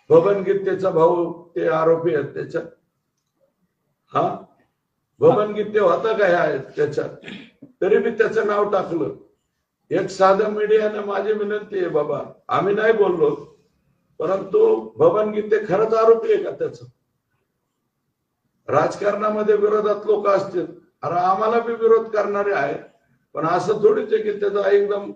बबन गीतेचा भाऊ ते आरोपी आहेत त्याच्यात? हा, बबन गीते होता काय आहे त्याच्यात? तरी मी त्याचं नाव टाकलं. एक साधं मीडियाने माझी विनंती आहे बाबा, आम्ही नाही बोललो, परंतु बबन गीते खरंच आरोपी आहे का त्याचं? राजकारणामध्ये विरोधात लोक असतील, अरे आम्हाला बी विरोध करणारे आहे, पण असं थोडीच आहे की त्याचा एकदम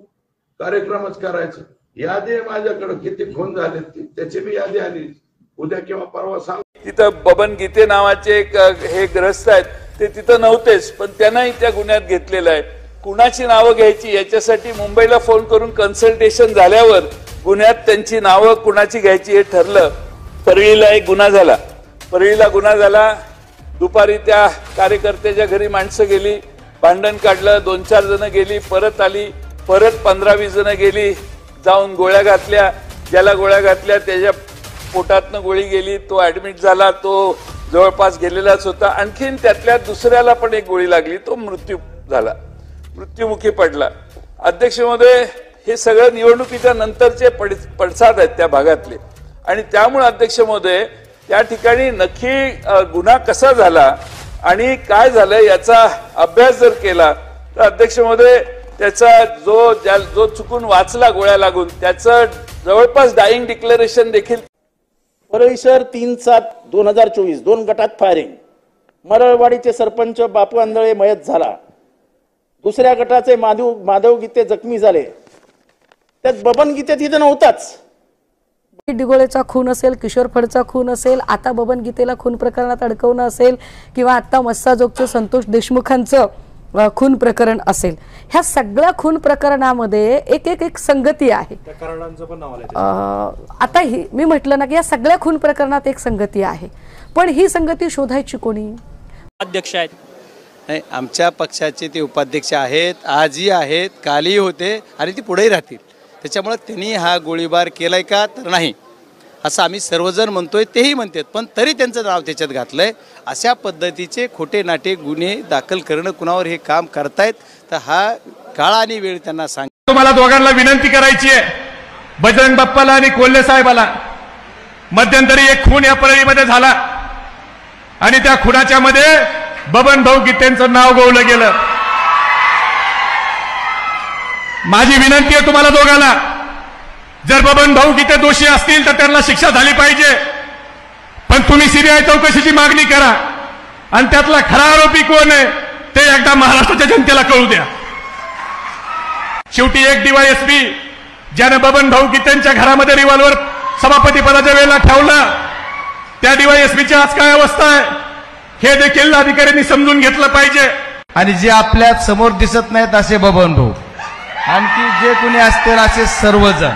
कार्यक्रमच करायचा. यादी आहे माझ्याकडे किती खून झाले त्याची बी यादी आली, उद्या किंवा परवा सांग. तिथं बबन गीते नावाचे एक हे ग्रस्त आहेत, ते तिथं नव्हतेच, पण त्यांनाही त्या गुन्ह्यात घेतलेलं आहे. कुणाची नावं घ्यायची याच्यासाठी मुंबईला फोन करून कन्सल्टेशन झाल्यावर गुन्ह्यात त्यांची नावं कुणाची घ्यायची हे ठरलं. परळीला एक गुन्हा झाला, परळीला गुन्हा झाला. दुपारी त्या कार्यकर्त्याच्या घरी माणसं गेली, भांडण काढलं, 2-4 जण गेली, परत आली, परत 15-20 जण गेली, जाऊन गोळ्या घातल्या. ज्याला गोळ्या घातल्या त्याच्या पोटातनं गोळी गेली, तो ऍडमिट झाला, तो जवळपास गेलेलाच होता. आणखीन त्यातल्या दुसऱ्याला पण एक गोळी लागली, तो मृत्यू झाला, मृत्युमुखी पडला. अध्यक्ष महोदय, हे सगळं निवडणुकीच्या नंतरचे पडसाद आहेत त्या भागातले, आणि त्यामुळे अध्यक्ष महोदय त्या ठिकाणी नक्की गुन्हा कसा झाला आणि काय झालं याचा अभ्यास जर केला तर अध्यक्ष महोदय त्याचा जो चुकून वाचला गोळ्या लागून त्याचं जवळपास डाईंग डिक्लेरेशन देखील. परळी शहर 3/7/2024 2 गटात फायरिंग. मरळवाडीचे सरपंच बापू आंधळे मयत झाला. दुसऱ्या गटाचे माधव गीते जखमी झाले. त्यात बबन गीते तिथे नव्हताच. डिगोळेचा खून असेल, किशोर फडचा खून असेल, आता बबन गीतेला खून प्रकरणात अडकवणं असेल, किंवा आता मस्साजोगचं संतोष देशमुखांचं खून प्रकरण असेल, ह्या सगळ्या खून प्रकरणामध्ये एक संगती आहे. आता ही मी म्हटलं ना की या सगळ्या खून प्रकरणात एक संगती आहे, पण ही संगती शोधायची कोणी? अध्यक्ष आहेत. नाही, आमच्या पक्षाचे ते उपाध्यक्ष आहेत, आजही आहेत, कालही होते आणि ते पुढेही राहतील. त्याच्यामुळे त्यांनी हा गोळीबार केलाय का तर नाही असं आम्ही सर्वजण म्हणतोय, तेही म्हणतात, पण तरी त्यांचं नाव त्याच्यात घातलंय. अशा पद्धतीचे खोटे नाटे गुन्हे दाखल करणं कुणावर हे काम करतायत, तर हा काळ आणि वेळ त्यांना सांग. तुम्हाला दोघांना विनंती करायची आहे, बजरंग बाप्पाला आणि कोल्हे साहेबाला. मध्यंतरी एक खून या परळीमध्ये झाला आणि त्या खुनाच्या मध्ये बबन भाऊ गीतेंचं नाव गोवलं गेलं. माझी विनंती आहे तुम्हाला दोघांना, जर बबन भाऊ गीते दोषी असतील तर त्यांना शिक्षा झाली पाहिजे, पण तुम्ही सीबीआय चौकशीची मागणी करा आणि त्यातला खरा आरोपी कोण आहे ते एकदा महाराष्ट्राच्या जनतेला कळू द्या. शेवटी एक डीवायएसपी ज्याने बबन भाऊ गीतेंच्या घरामध्ये रिव्हॉल्वर सभापती पदाच्या वेळेला ठेवला, त्या डीवायएसपीची आज काय अवस्था आहे हे देखील अधिकाऱ्यांनी समजून घेतलं पाहिजे. आणि जे आपल्या समोर दिसत नाहीत असे बबन भाऊ, आणखी जे कुणी असतील असे सर्वजण